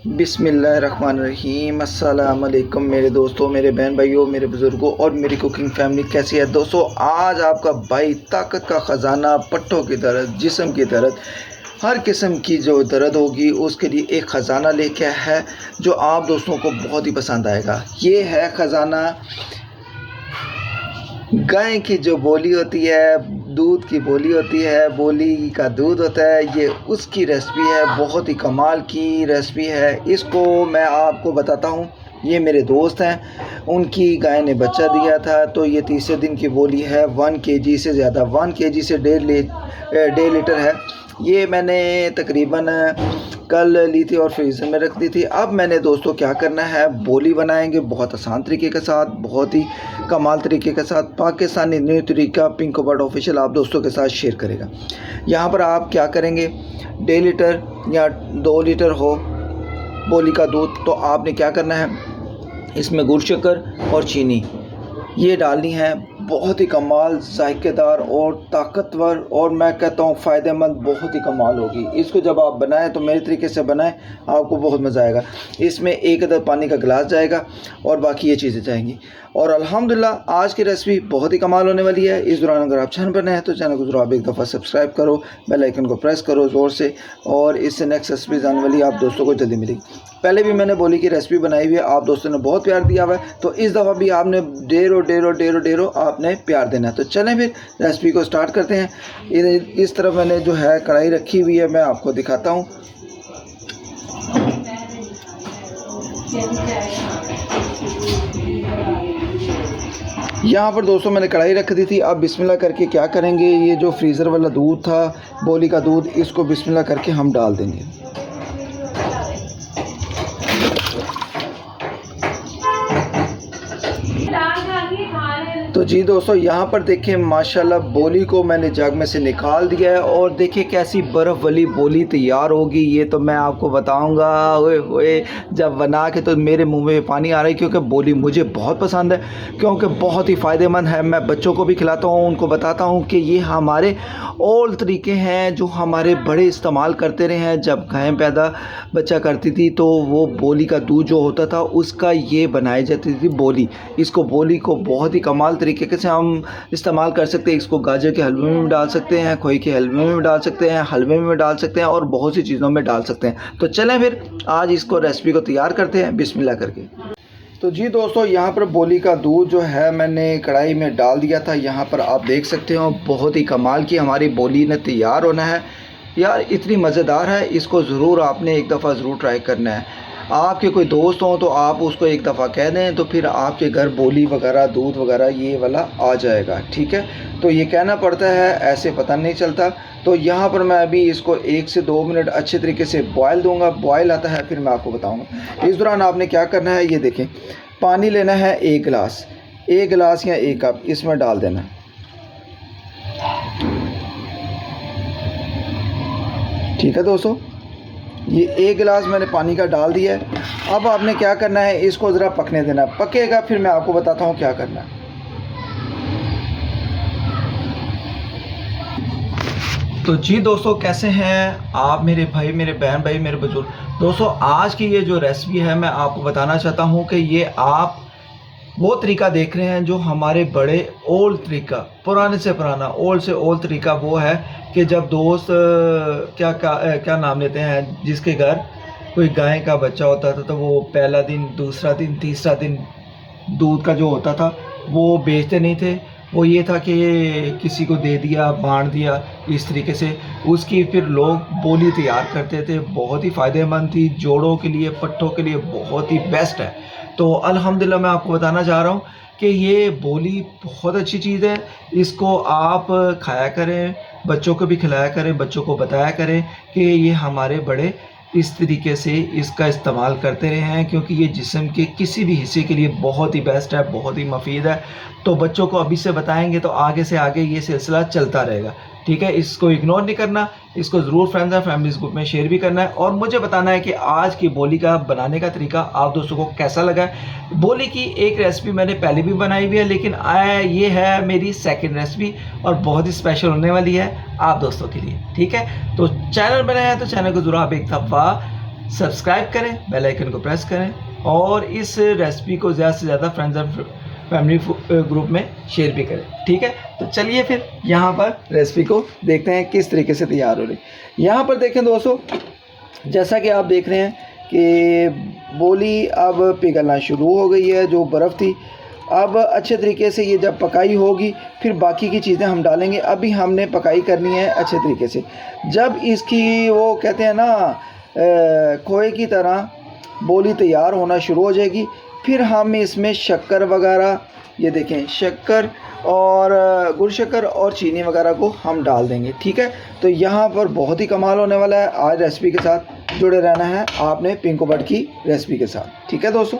बिस्मिल्लाहिर्रहमानिर्रहीम। अस्सलाम वालेकुम मेरे दोस्तों, मेरे बहन भाइयों, मेरे बुज़ुर्गों और मेरी कुकिंग फैमिली कैसी है। दोस्तों आज आपका भाई ताकत का ख़जाना, पट्टों की दर्द, जिस्म की दर्द, हर किस्म की जो दर्द होगी उसके लिए एक ख़जाना लेके है जो आप दोस्तों को बहुत ही पसंद आएगा। ये है ख़जाना गाय की जो बोली होती है, दूध की बोली होती है, बोली का दूध होता है, ये उसकी रेसिपी है। बहुत ही कमाल की रेसिपी है। इसको मैं आपको बताता हूँ। ये मेरे दोस्त हैं, उनकी गाय ने बच्चा दिया था, तो ये तीसरे दिन की बोली है। 1 केजी से ज़्यादा, 1 केजी से 1.5 लीटर है। ये मैंने तकरीबन कल ली थी और फ्रीज़र में रख दी थी। अब मैंने दोस्तों क्या करना है, बोली बनाएंगे बहुत आसान तरीके के साथ, बहुत ही कमाल तरीके के साथ। पाकिस्तानी न्यू तरीका पिंको बर्ड ऑफिशियल आप दोस्तों के साथ शेयर करेगा। यहाँ पर आप क्या करेंगे, 1.5 लीटर या 2 लीटर हो बोली का दूध, तो आपने क्या करना है, इसमें गुड़, शक्कर और चीनी ये डालनी है। बहुत ही कमाल, जायकेदार और ताकतवर, और मैं कहता हूँ फ़ायदेमंद, बहुत ही कमाल होगी। इसको जब आप बनाएं तो मेरे तरीके से बनाएं, आपको बहुत मज़ा आएगा। इसमें 1 अदद पानी का गिलास जाएगा और बाकी ये चीज़ें जाएंगी। और अल्हम्दुलिल्लाह आज की रेसिपी बहुत ही कमाल होने वाली है। इस दौरान अगर आप चैनल पर नए हैं तो चैनल को ज़रूर आप एक दफ़ा सब्सक्राइब करो, बेल आइकन को प्रेस करो ज़ोर से, और इससे नेक्स्ट रेसिपी आने वाली आप दोस्तों को जल्दी मिलेगी। पहले भी मैंने बोली की रेसिपी बनाई हुई है, आप दोस्तों ने बहुत प्यार दिया हुआ है, तो इस दफ़ा भी आपने ढेरों आपने प्यार देना है। तो चलें फिर रेसिपी को स्टार्ट करते हैं। इस तरफ मैंने जो है कढ़ाई रखी हुई है, मैं आपको दिखाता हूँ। यहाँ पर दोस्तों मैंने कढ़ाई रख दी थी। अब बिस्मिल्लाह करके क्या करेंगे, ये जो फ्रीज़र वाला दूध था, बोली का दूध, इसको बिस्मिल्लाह करके हम डाल देंगे। तो जी दोस्तों यहाँ पर देखें माशाल्लाह बोली को मैंने जग में से निकाल दिया है, और देखिए कैसी बर्फ़ वाली बोली तैयार होगी। ये तो मैं आपको बताऊंगा, ओए होए, जब बना के तो मेरे मुंह में पानी आ रहा है, क्योंकि बोली मुझे बहुत पसंद है, क्योंकि बहुत ही फ़ायदेमंद है। मैं बच्चों को भी खिलाता हूँ, उनको बताता हूँ कि ये हमारे ओल्ड तरीके हैं जो हमारे बड़े इस्तेमाल करते रहे हैं। जब गाय पैदा बच्चा करती थी तो वो बोली का दूध जो होता था उसका ये बनाई जाती थी बोली। इसको बोली को बहुत ही कमाल तरीके से हम इस्तेमाल कर सकते हैं। इसको गाजर के हलवे में भी डाल सकते हैं, खोए के हलवे में भी डाल सकते हैं, हलवे में भी डाल सकते हैं, और बहुत सी चीज़ों में डाल सकते हैं। तो चलें फिर आज इसको रेसिपी को तैयार करते हैं बिस्मिल्लाह करके। तो जी दोस्तों यहाँ पर बोली का दूध जो है मैंने कढ़ाई में डाल दिया था। यहाँ पर आप देख सकते हो बहुत ही कमाल की हमारी बोली ने तैयार होना है। यार इतनी मज़ेदार है, इसको ज़रूर आपने एक दफ़ा ज़रूर ट्राई करना है। आपके कोई दोस्त हो तो आप उसको एक दफ़ा कह दें, तो फिर आपके घर बोली वगैरह, दूध वगैरह ये वाला आ जाएगा। ठीक है, तो ये कहना पड़ता है, ऐसे पता नहीं चलता। तो यहाँ पर मैं अभी इसको 1 से 2 मिनट अच्छे तरीके से बॉयल दूंगा। बॉयल आता है फिर मैं आपको बताऊंगा। इस दौरान आपने क्या करना है, ये देखें, पानी लेना है 1 गिलास या 1 कप, इसमें डाल देना है। ठीक है दोस्तों, ये 1 गिलास मैंने पानी का डाल दिया है। अब आपने क्या करना है, इसको ज़रा पकने देना। पकेगा फिर मैं आपको बताता हूँ क्या करना है। तो जी दोस्तों कैसे हैं आप, मेरे भाई, मेरे बहन भाई, मेरे बुजुर्ग दोस्तों। आज की ये जो रेसिपी है मैं आपको बताना चाहता हूँ कि ये आप वो तरीका देख रहे हैं जो हमारे बड़े ओल्ड तरीका, पुराने से पुराना, ओल्ड से ओल्ड तरीका वो है कि जब दोस्त क्या नाम लेते हैं, जिसके घर कोई गाय का बच्चा होता था तो वो पहला दिन, दूसरा दिन, तीसरा दिन दूध का जो होता था वो बेचते नहीं थे। वो ये था कि किसी को दे दिया, बांट दिया, इस तरीके से उसकी फिर लोग बोली तैयार करते थे। बहुत ही फ़ायदेमंद थी, जोड़ों के लिए, पट्टों के लिए बहुत ही बेस्ट है। तो अल्हम्दुलिल्लाह मैं आपको बताना चाह रहा हूँ कि ये बोली बहुत अच्छी चीज़ है। इसको आप खाया करें, बच्चों को भी खिलाया करें, बच्चों को बताया करें कि ये हमारे बड़े इस तरीके से इसका इस्तेमाल करते रहे हैं, क्योंकि ये जिस्म के किसी भी हिस्से के लिए बहुत ही बेस्ट है, बहुत ही मुफीद है। तो बच्चों को अभी से बताएंगे तो आगे से आगे ये सिलसिला चलता रहेगा। ठीक है, इसको इग्नोर नहीं करना, इसको ज़रूर फ्रेंड्स एंड फैमिलीज़ ग्रुप में शेयर भी करना है, और मुझे बताना है कि आज की बोली का बनाने का तरीका आप दोस्तों को कैसा लगा है। बोली की एक रेसिपी मैंने पहले भी बनाई हुई है, लेकिन ये है मेरी सेकंड रेसिपी और बहुत ही स्पेशल होने वाली है आप दोस्तों के लिए। ठीक है, तो चैनल बनाया है तो चैनल को ज़रूर आप एक दफ़ा सब्सक्राइब करें, बेल आइकन को प्रेस करें और इस रेसिपी को ज़्यादा से ज़्यादा फ्रेंड्स और फैमिली ग्रुप में शेयर भी करें। ठीक है, तो चलिए फिर यहाँ पर रेसिपी को देखते हैं किस तरीके से तैयार हो रही है। यहाँ पर देखें दोस्तों, जैसा कि आप देख रहे हैं कि बोली अब पिघलना शुरू हो गई है। जो बर्फ़ थी अब अच्छे तरीके से ये जब पकाई होगी फिर बाकी की चीज़ें हम डालेंगे। अभी हमने पकाई करनी है अच्छे तरीके से। जब इसकी वो कहते हैं ना खोए की तरह बोली तैयार होना शुरू हो जाएगी, फिर हम इसमें शक्कर वगैरह, ये देखें शक्कर और गुड़ शक्कर और चीनी वगैरह को हम डाल देंगे। ठीक है, तो यहाँ पर बहुत ही कमाल होने वाला है। आज रेसिपी के साथ जुड़े रहना है आपने पिंको बट की रेसिपी के साथ। ठीक है दोस्तों,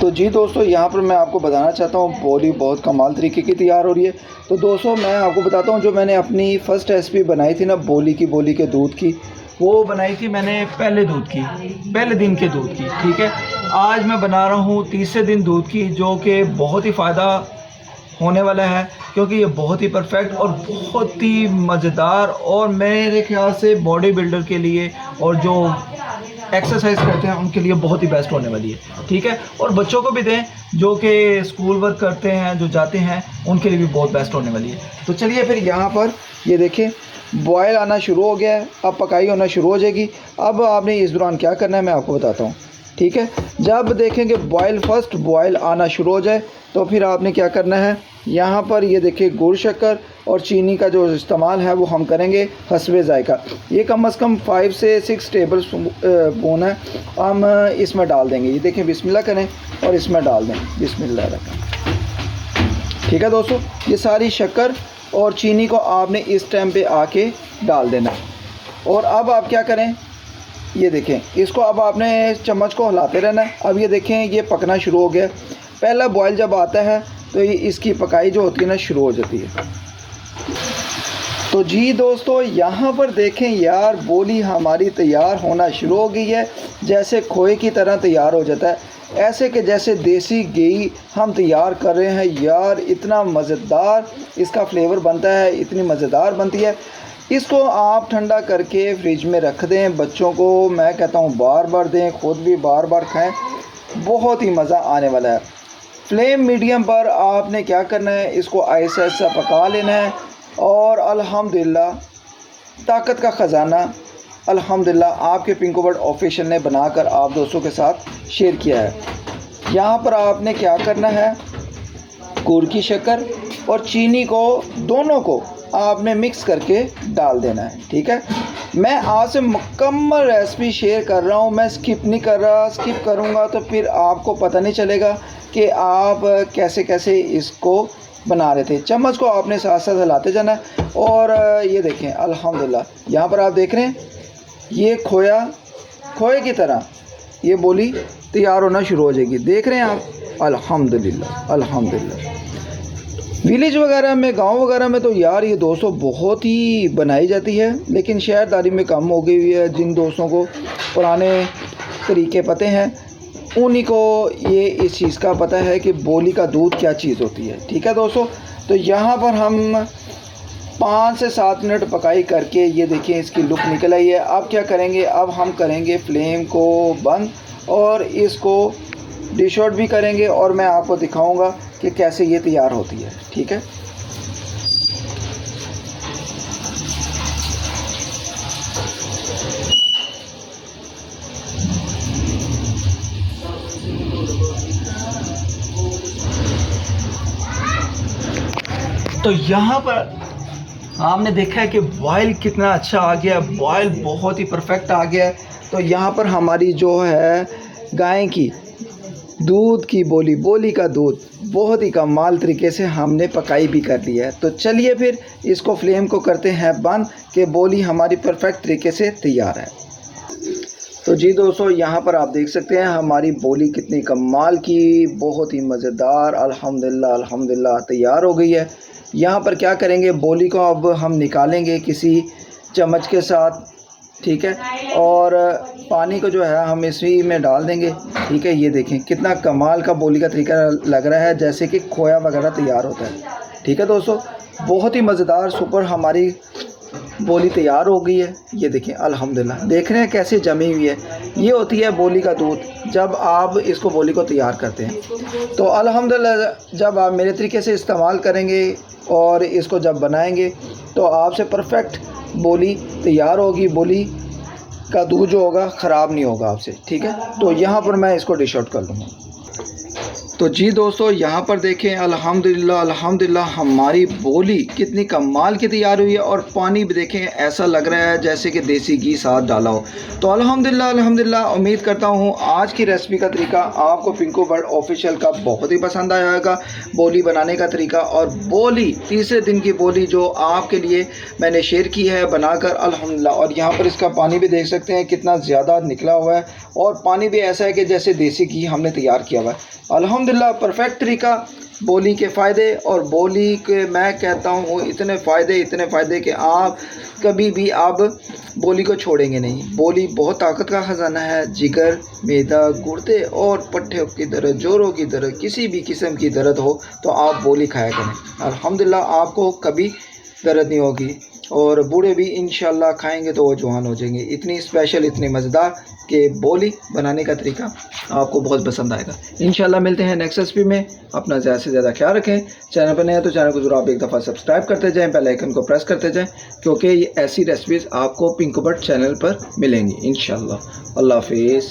तो जी दोस्तों यहाँ पर मैं आपको बताना चाहता हूँ बोली बहुत कमाल तरीके की तैयार हो रही है। तो दोस्तों मैं आपको बताता हूँ, जो मैंने अपनी फ़र्स्ट रेसिपी बनाई थी ना बोली के दूध की, वो बनाई थी मैंने पहले दिन के दूध की। ठीक है, आज मैं बना रहा हूँ तीसरे दिन दूध की, जो कि बहुत ही फ़ायदा होने वाला है क्योंकि ये बहुत ही परफेक्ट और बहुत ही मज़ेदार और मेरे ख्याल से बॉडी बिल्डर के लिए और जो एक्सरसाइज करते हैं उनके लिए बहुत ही बेस्ट होने वाली है। ठीक है, और बच्चों को भी दें जो कि स्कूल वर्क करते हैं, जो जाते हैं, उनके लिए भी बहुत बेस्ट होने वाली है। तो चलिए फिर यहाँ पर ये देखें बॉयल आना शुरू हो गया है, अब पकाई होना शुरू हो जाएगी। अब आपने इस दौरान क्या करना है मैं आपको बताता हूँ। ठीक है, जब देखेंगे फर्स्ट बॉयल आना शुरू हो जाए तो फिर आपने क्या करना है, यहाँ पर ये देखिए गुड़ शक्कर और चीनी का जो इस्तेमाल है वो हम करेंगे हस्बे ज़ायका। ये कम से कम 5 से 6 टेबल स्पून है, हम इसमें डाल देंगे। ये देखें बिस्मिल्लाह करें और इसमें डाल दें, बिस्मिल्लाह रखें। ठीक है दोस्तों, ये सारी शक्कर और चीनी को आपने इस टाइम पे आके डाल देना। और अब आप क्या करें, ये देखें इसको अब आपने चम्मच को हिलाते रहना है। अब ये देखें ये पकना शुरू हो गया। पहला बॉयल जब आता है तो ये इसकी पकाई जो होती है ना शुरू हो जाती है। तो जी दोस्तों यहाँ पर देखें यार बोली हमारी तैयार होना शुरू हो गई है। जैसे खोए की तरह तैयार हो जाता है, ऐसे कि जैसे देसी घी हम तैयार कर रहे हैं यार। इतना मज़ेदार इसका फ्लेवर बनता है, इतनी मज़ेदार बनती है। इसको आप ठंडा करके फ्रिज में रख दें, बच्चों को मैं कहता हूँ बार बार दें, ख़ुद भी बार बार खाएं, बहुत ही मज़ा आने वाला है। फ्लेम मीडियम पर आपने क्या करना है, इसको ऐसा ऐसा पका लेना है। और अल्हम्दुलिल्लाह ताकत का ख़जाना अल्हम्दुलिल्लाह आपके पिंको बट ऑफिशियल ने बनाकर आप दोस्तों के साथ शेयर किया है। यहाँ पर आपने क्या करना है, गुड़ की शक्कर और चीनी को दोनों को आपने मिक्स करके डाल देना है। ठीक है, मैं आज से मुकम्मल रेसिपी शेयर कर रहा हूँ, मैं स्किप नहीं कर रहा। स्किप करूँगा तो फिर आपको पता नहीं चलेगा कि आप कैसे कैसे इसको बना रहे थे। चम्मच को आपने साथ साथ हिलाते जाना है। और ये देखें अल्हम्दुलिल्लाह यहाँ पर आप देख रहे हैं ये खोए की तरह ये बोली तैयार होना शुरू हो जाएगी। देख रहे हैं आप अल्हम्दुलिल्लाह। विलेज वगैरह में, गांव वगैरह में तो यार ये दोस्तों बहुत ही बनाई जाती है, लेकिन शहरदारी में कम हो गई हुई है। जिन दोस्तों को पुराने तरीके पते हैं उन्हीं को ये इस चीज़ का पता है कि बोली का दूध क्या चीज़ होती है। ठीक है दोस्तों, तो यहाँ पर हम 5 से 7 मिनट पकाई करके ये देखिए इसकी लुक निकल आई है। अब क्या करेंगे, अब हम करेंगे फ्लेम को बंद और इसको डिश आउट भी करेंगे और मैं आपको दिखाऊंगा कि कैसे ये तैयार होती है। ठीक है, तो यहाँ पर आपने देखा है कि बॉयल कितना अच्छा आ गया, बॉयल बहुत ही परफेक्ट आ गया है। तो यहाँ पर हमारी जो है गाय की दूध की बोली का दूध बहुत ही कमाल तरीके से हमने पकाई भी कर लिया है। तो चलिए फिर इसको फ्लेम को करते हैं बंद कि बोली हमारी परफेक्ट तरीके से तैयार है। तो जी दोस्तों यहाँ पर आप देख सकते हैं हमारी बोली कितनी कमाल की, बहुत ही मज़ेदार अल्हम्दुलिल्लाह तैयार हो गई है। यहाँ पर क्या करेंगे, बोली को अब हम निकालेंगे किसी चम्मच के साथ। ठीक है, और पानी को जो है हम इसी में डाल देंगे। ठीक है, ये देखें कितना कमाल का बोली का तरीका लग रहा है, जैसे कि खोया वगैरह तैयार होता है। ठीक है दोस्तों, बहुत ही मज़ेदार सुपर हमारी बोली तैयार हो गई है। ये देखें अल्हम्दुलिल्लाह, देख रहे हैं कैसे जमी हुई है। ये होती है बोली का दूध जब आप इसको बोली को तैयार करते हैं। तो अल्हम्दुलिल्लाह जब आप मेरे तरीके से इस्तेमाल करेंगे और इसको जब बनाएंगे तो आपसे परफेक्ट बोली तैयार होगी। बोली का दूध जो होगा ख़राब नहीं होगा आपसे, ठीक है। तो यहाँ पर मैं इसको डिश आउट कर लूँगा। तो जी दोस्तों, यहाँ पर देखें अल्हम्दुलिल्लाह अल्हम्दुलिल्लाह हमारी बोली कितनी कमाल की तैयार हुई है। और पानी भी देखें ऐसा लग रहा है जैसे कि देसी घी साथ डाला हो। तो अल्हम्दुलिल्लाह अल्हम्दुलिल्लाह उम्मीद करता हूँ आज की रेसिपी का तरीका आपको पिंकू बर्ड ऑफिशियल का बहुत ही पसंद आया होगा। बोली बनाने का तरीका और बोली तीसरे दिन की बोली जो आपके लिए मैंने शेयर की है बनाकर अल्हम्दुलिल्लाह। और यहाँ पर इसका पानी भी देख सकते हैं कितना ज़्यादा निकला हुआ है और पानी भी ऐसा है कि जैसे देसी घी हमने तैयार किया हुआ है। अल्हम्दुलिल्लाह परफेक्ट तरीका। बोली के फ़ायदे और बोली के मैं कहता हूँ इतने फ़ायदे कि आप कभी भी आप बोली को छोड़ेंगे नहीं। बोली बहुत ताकत का ख़जाना है। जिगर, मैदा, गुर्दे और पट्ठे की दर्द, जोड़ों की दर्द, किसी भी किस्म की दर्द हो तो आप बोली खाया करें। अल्हम्दुलिल्लाह आपको कभी दर्द नहीं होगी और बूढ़े भी इंशाल्लाह खाएंगे तो वो जवान हो जाएंगे। इतनी स्पेशल, इतनी मज़ेदार कि बोली बनाने का तरीका आपको बहुत पसंद आएगा। इंशाल्लाह मिलते हैं नेक्स्ट रेसिपी में। अपना ज़्यादा से ज़्यादा ख्याल रखें। चैनल पर नए हैं तो चैनल को ज़रूर आप एक दफ़ा सब्सक्राइब करते जाएँ, बेल आइकन को प्रेस करते जाएँ, क्योंकि ये ऐसी रेसिपीज़ आपको पिंकू बर्ड चैनल पर मिलेंगी इंशाल्लाह। अल्लाह हाफिज़।